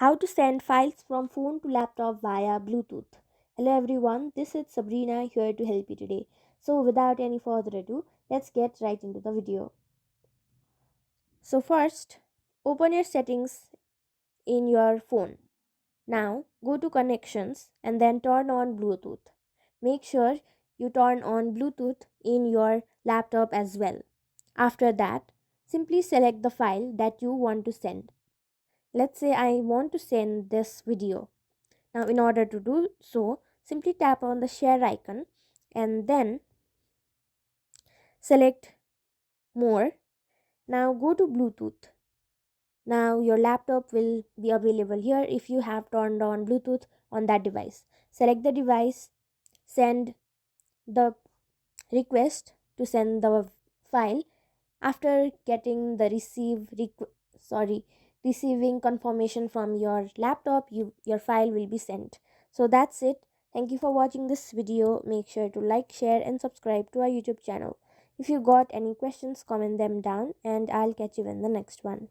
How to send files from phone to laptop via Bluetooth. Hello everyone, this is Sabrina here to help you today. So without any further ado, let's get right into the video. So first, open your settings in your phone. Now go to connections and then turn on Bluetooth. Make sure you turn on Bluetooth in your laptop as well. After that, simply select the file that you want to send. Let's say I want to send this video. Now, in order to do so, simply tap on the share icon and then select more. Now, go to Bluetooth. Now, your laptop will be available here if you have turned on Bluetooth on that device. Select the device, send the request to send the file. After getting the receiving confirmation from your laptop, your file will be sent. So that's it. Thank you for watching this video. Make sure to like, share and subscribe to our YouTube channel. If you got any questions, comment them down and I'll catch you in the next one.